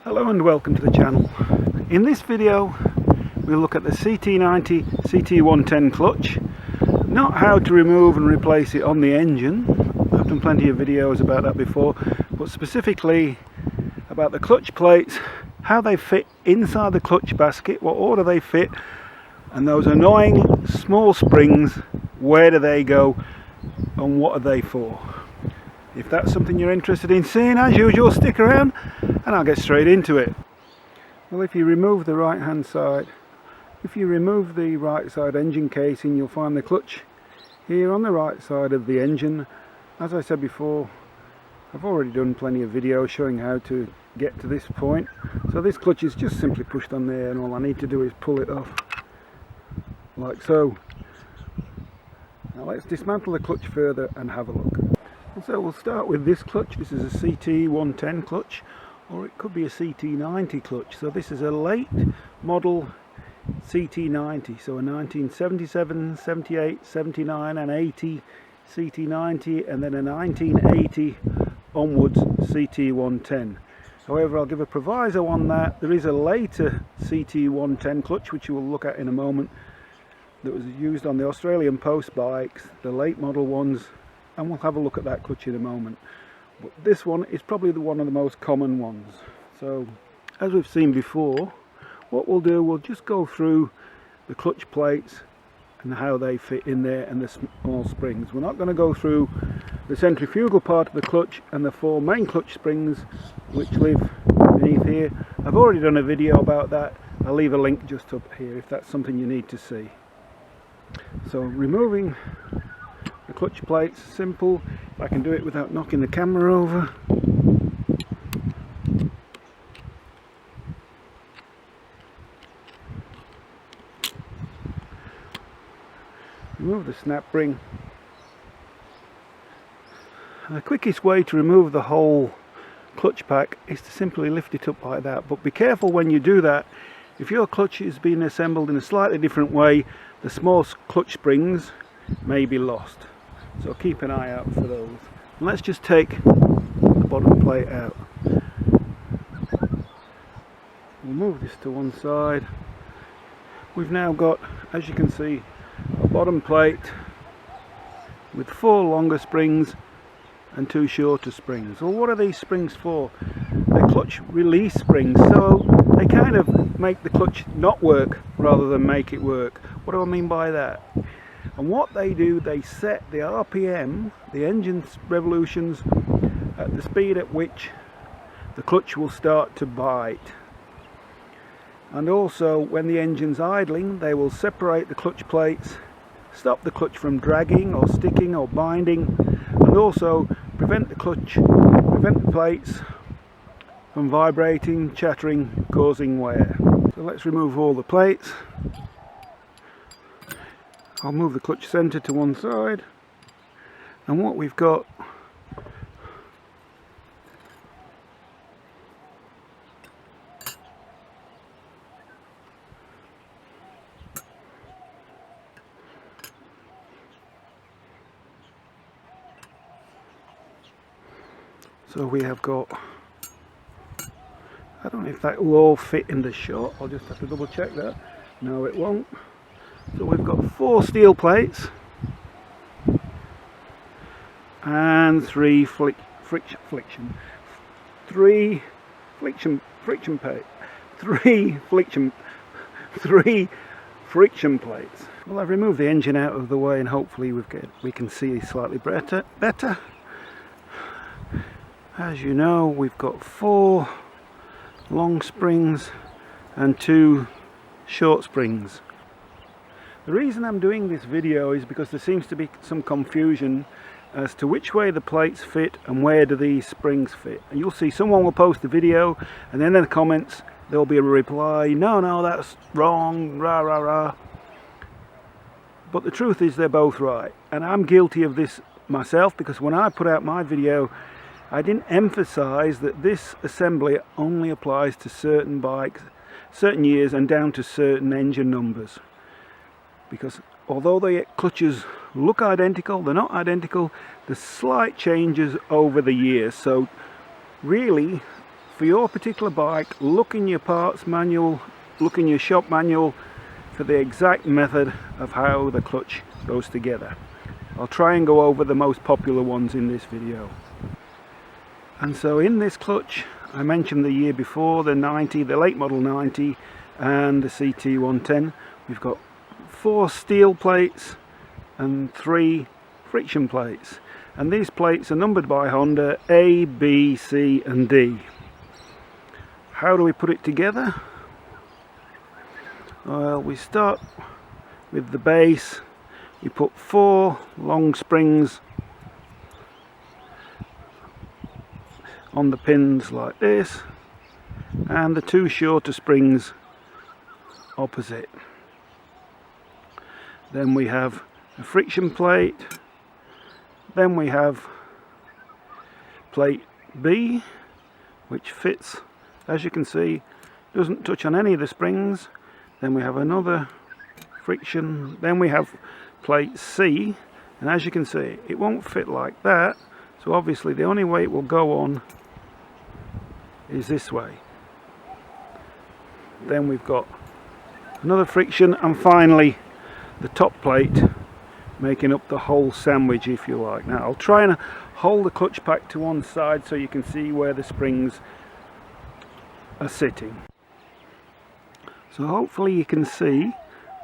Hello and welcome to the channel. In this video we'll look at the CT90 CT110 clutch, not how to remove and replace it on the engine. I've done plenty of videos about that before, but specifically about the clutch plates, how they fit inside the clutch basket, what order they fit, and those annoying small springs, where do they go and what are they for. If that's something you're interested in seeing, as usual, stick around and I'll get straight into it. Well, if you remove the right hand side, if you remove the right side engine casing, you'll find the clutch here on the right side of the engine. As I said before, I've already done plenty of videos showing how to get to this point. So this clutch is just simply pushed on there, and all I need to do is pull it off like so. Now let's dismantle the clutch further and have a look. So we'll start with this clutch. This is a CT110 clutch, or it could be a CT90 clutch. So this is a late model CT90, so a 1977, 78, 79 and 80 CT90, and then a 1980 onwards CT110. However, I'll give a proviso on that. There is a later CT110 clutch, which you will look at in a moment, that was used on the Australian Post bikes, the late model ones, and we'll have a look at that clutch in a moment. But this one is probably one of the most common ones. So as we've seen before, what we'll do, we'll just go through the clutch plates and how they fit in there and the small springs. We're not going to go through the centrifugal part of the clutch and the four main clutch springs which live beneath here. I've already done a video about that. I'll leave a link just up here if that's something you need to see. So removing the clutch plates, simple. If I can do it without knocking the camera over. Remove the snap ring. And the quickest way to remove the whole clutch pack is to simply lift it up like that. But be careful when you do that. If your clutch is being assembled in a slightly different way, the small clutch springs may be lost. So keep an eye out for those. And let's just take the bottom plate out. We'll move this to one side. We've now got, as you can see, a bottom plate with four longer springs and two shorter springs. Well, what are these springs for? They're clutch release springs, so they kind of make the clutch not work rather than make it work. What do I mean by that? And what they do, they set the RPM, the engine revolutions, at the speed at which the clutch will start to bite. And also when the engine's idling, they will separate the clutch plates, stop the clutch from dragging or sticking or binding, and also prevent the plates from vibrating, chattering, causing wear. So let's remove all the plates. I'll move the clutch centre to one side, and what we've got we have got, I don't know if that will all fit in the shot, I'll just have to double check that. No, it won't. So we've got four steel plates and three friction plates. Well, I've removed the engine out of the way, and hopefully we can see slightly better. As you know, we've got four long springs and two short springs. The reason I'm doing this video is because there seems to be some confusion as to which way the plates fit and where do these springs fit. And you'll see someone will post a video, and then in the comments there'll be a reply, no, that's wrong, rah rah rah. But the truth is they're both right, and I'm guilty of this myself, because when I put out my video I didn't emphasize that this assembly only applies to certain bikes, certain years, and down to certain engine numbers. Because although the clutches look identical, they're not identical. There's slight changes over the years. So really for your particular bike, look in your parts manual, look in your shop manual for the exact method of how the clutch goes together. I'll try and go over the most popular ones in this video. And so in this clutch, I mentioned the year before, the 90, the late model 90 and the CT110. We've got 4 steel plates and 3 friction plates. And these plates are numbered by Honda A, B, C and D. How do we put it together? Well, we start with the base. We put 4 long springs on the pins like this, and the 2 shorter springs opposite. Then we have a friction plate. Then we have plate B, which fits, as you can see, doesn't touch on any of the springs. Then we have another friction. Then we have plate C, and as you can see, it won't fit like that, so obviously the only way it will go on is this way. Then we've got another friction, and finally the top plate making up the whole sandwich, if you like. Now I'll try and hold the clutch pack to one side so you can see where the springs are sitting. So hopefully you can see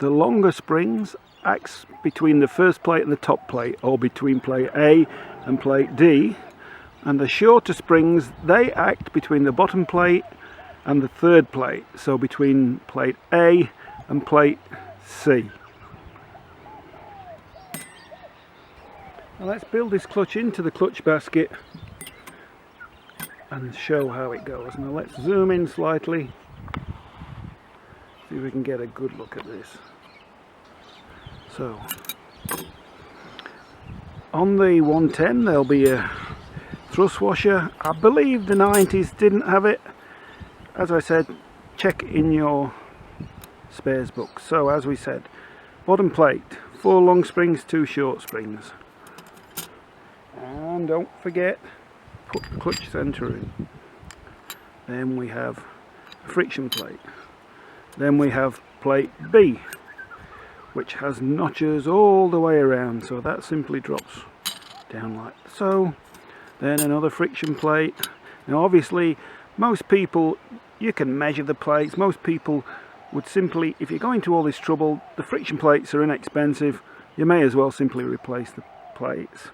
the longer springs acts between the first plate and the top plate, or between plate A and plate D, and the shorter springs, they act between the bottom plate and the third plate, so between plate A and plate C. Now let's build this clutch into the clutch basket and show how it goes. Now let's zoom in slightly, see if we can get a good look at this. So on the 110 there'll be a thrust washer. I believe the 90s didn't have it. As I said, check in your spares book. So as we said, bottom plate, 4 long springs, 2 short springs. And don't forget, put the clutch center in. Then we have a friction plate. Then we have plate B, which has notches all the way around, so that simply drops down like so. Then another friction plate. Now obviously most people, you can measure the plates. Most people would simply, if you're going to all this trouble, the friction plates are inexpensive, you may as well simply replace the plates.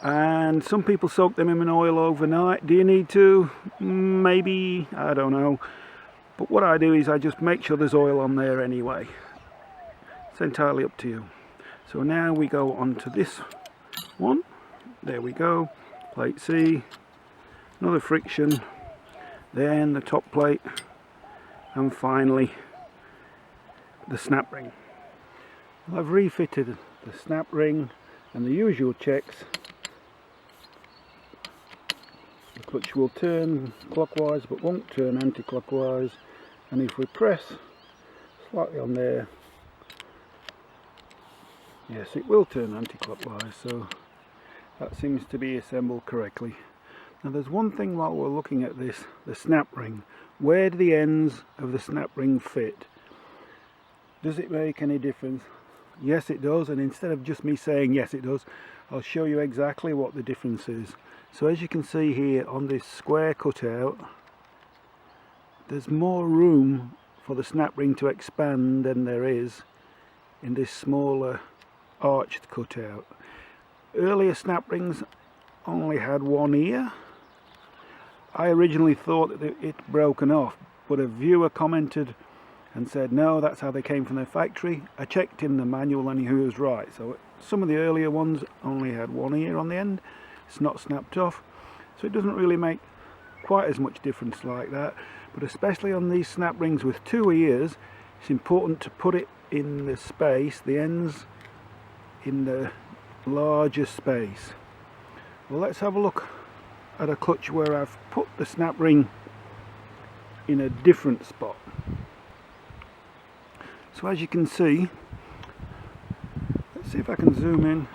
And some people soak them in oil overnight. Do you need to? Maybe, I don't know. But what I do is I just make sure there's oil on there anyway. It's entirely up to you. So now we go on to this one. There we go. Plate C, another friction, then the top plate, and finally the snap ring. I've refitted the snap ring and the usual checks. The clutch will turn clockwise but won't turn anti-clockwise, and if we press slightly on there, yes, it will turn anti-clockwise, so that seems to be assembled correctly. Now there's one thing while we're looking at this, the snap ring. Where do the ends of the snap ring fit? Does it make any difference? Yes it does, and instead of just me saying yes it does, I'll show you exactly what the difference is. So as you can see here on this square cutout, there's more room for the snap ring to expand than there is in this smaller arched cutout. Earlier snap rings only had one ear. I originally thought that it broken off, but a viewer commented and said no, that's how they came from their factory. I checked in the manual and he was right. So some of the earlier ones only had one ear on the end. It's not snapped off, so it doesn't really make quite as much difference like that. But especially on these snap rings with 2 ears, it's important to put it in the space, the ends in the larger space. Well, let's have a look at a clutch where I've put the snap ring in a different spot. So as you can see, let's see if I can zoom in.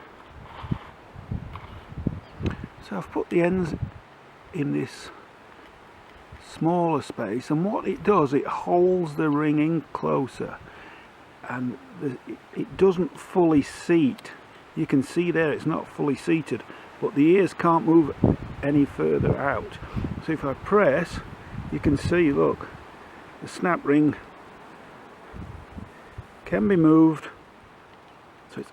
So I've put the ends in this smaller space, and what it does, it holds the ring in closer, and it doesn't fully seat. You can see there it's not fully seated, but the ears can't move any further out. So if I press, you can see, look, the snap ring can be moved. So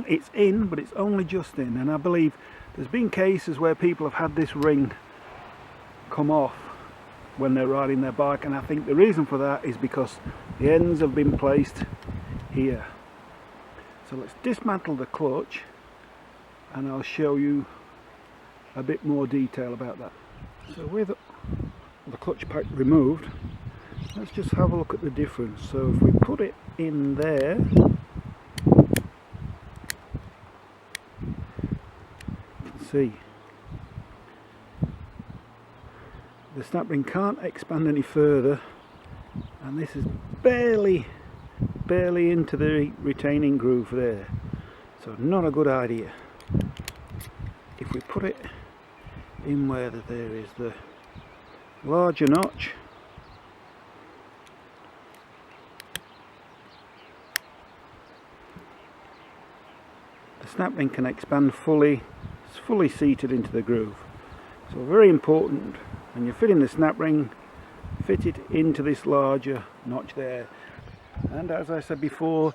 it's in, but it's only just in. And I believe there's been cases where people have had this ring come off when they're riding their bike, and I think the reason for that is because the ends have been placed here. So let's dismantle the clutch and I'll show you a bit more detail about that. So with the clutch pack removed, let's just have a look at the difference. So if we put it in there, you can see the snap ring can't expand any further, and this is barely into the retaining groove there, so not a good idea. If we put it in where there is the larger notch, the snap ring can expand fully. It's fully seated into the groove. So very important, when you're fitting the snap ring, fit it into this larger notch there. And as I said before,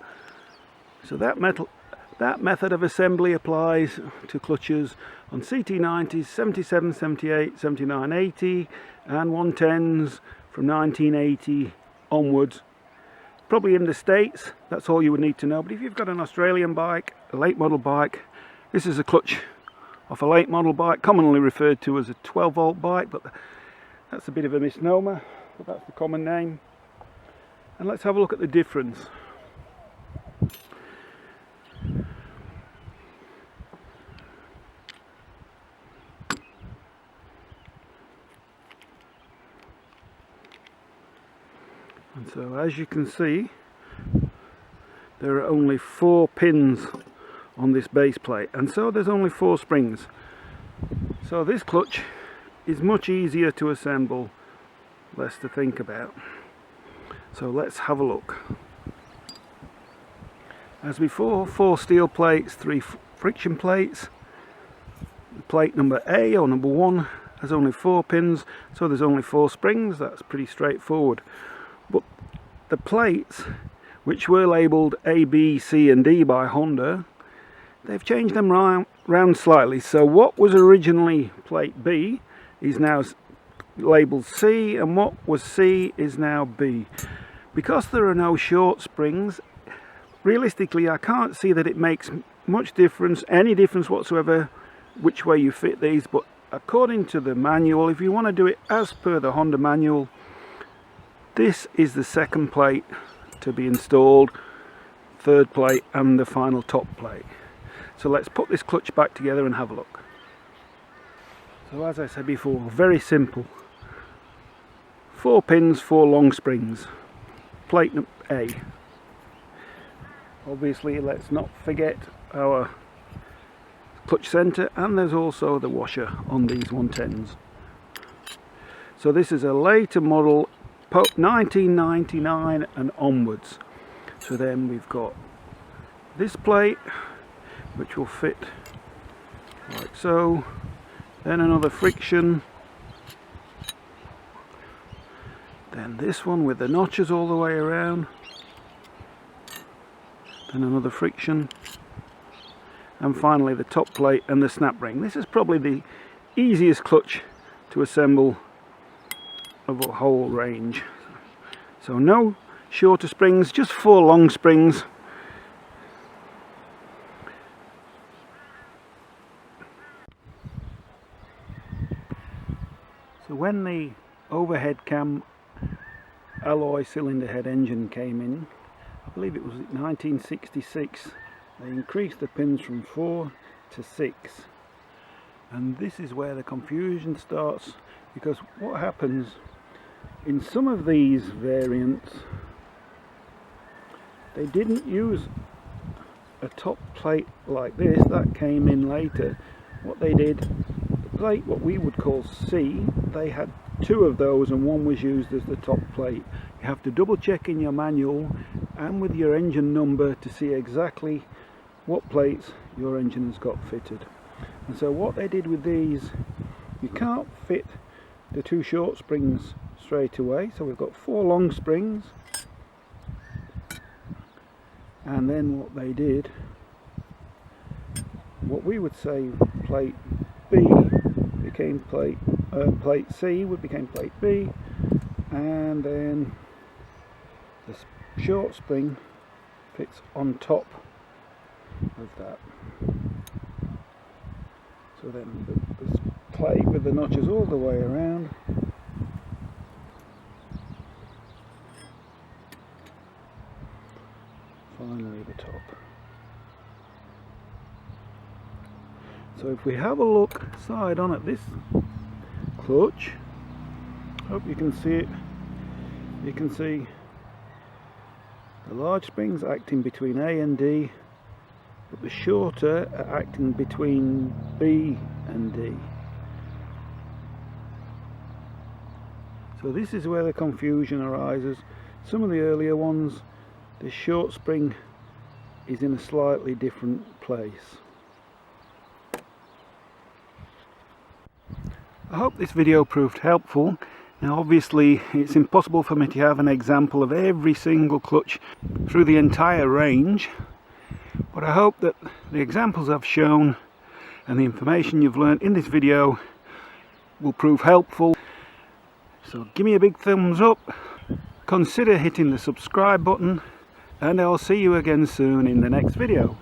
so that method of assembly applies to clutches on CT90s, 77, 78, 79, 80 and 110s from 1980 onwards. Probably in the States, that's all you would need to know. But if you've got an Australian bike, a late model bike, this is a clutch off a late model bike, commonly referred to as a 12-volt bike, but that's a bit of a misnomer, but that's the common name. And let's have a look at the difference. And so as you can see, there are only 4 pins on this base plate, and so there's only 4 springs. So this clutch is much easier to assemble, less to think about. So let's have a look. As before, 4 steel plates, 3 friction plates. Plate number A or number 1 has only 4 pins, so there's only 4 springs. That's pretty straightforward. But the plates, which were labelled A, B, C and D by Honda, they've changed them round slightly. So what was originally plate B is now labelled C, and what was C is now B. Because there are no short springs, realistically I can't see that it makes much difference, any difference whatsoever, which way you fit these. But according to the manual, if you want to do it as per the Honda manual, this is the second plate to be installed, third plate and the final top plate. So let's put this clutch back together and have a look. So as I said before, very simple. 4 pins, 4 long springs. Plate A. Obviously, let's not forget our clutch center, and there's also the washer on these 110s. So this is a later model, 1999 and onwards. So then we've got this plate, which will fit like so, then another friction, then this one with the notches all the way around, then another friction, and finally the top plate and the snap ring. This is probably the easiest clutch to assemble of a whole range. So no shorter springs, just 4 long springs. So when the overhead cam alloy cylinder head engine came in, I believe it was 1966, they increased the pins from 4 to 6. And this is where the confusion starts, because what happens in some of these variants, they didn't use a top plate like this, that came in later. What they did, the plate what we would call C, they had two of those and one was used as the top plate. You have to double check in your manual and with your engine number to see exactly what plates your engine has got fitted. And so what they did with these, you can't fit the two short springs straight away, so we've got four long springs, and then what they did, what we would say plate B became plate C became plate B, and then the short spring fits on top of that. So then the plate with the notches all the way around. Finally the top. So if we have a look side on at this clutch, hope you can see it. You can see the large springs acting between A and D, but the shorter are acting between B and D. So this is where the confusion arises. Some of the earlier ones, the short spring is in a slightly different place. I hope this video proved helpful. Now obviously it's impossible for me to have an example of every single clutch through the entire range, but I hope that the examples I've shown and the information you've learned in this video will prove helpful. So give me a big thumbs up, consider hitting the subscribe button, and I'll see you again soon in the next video.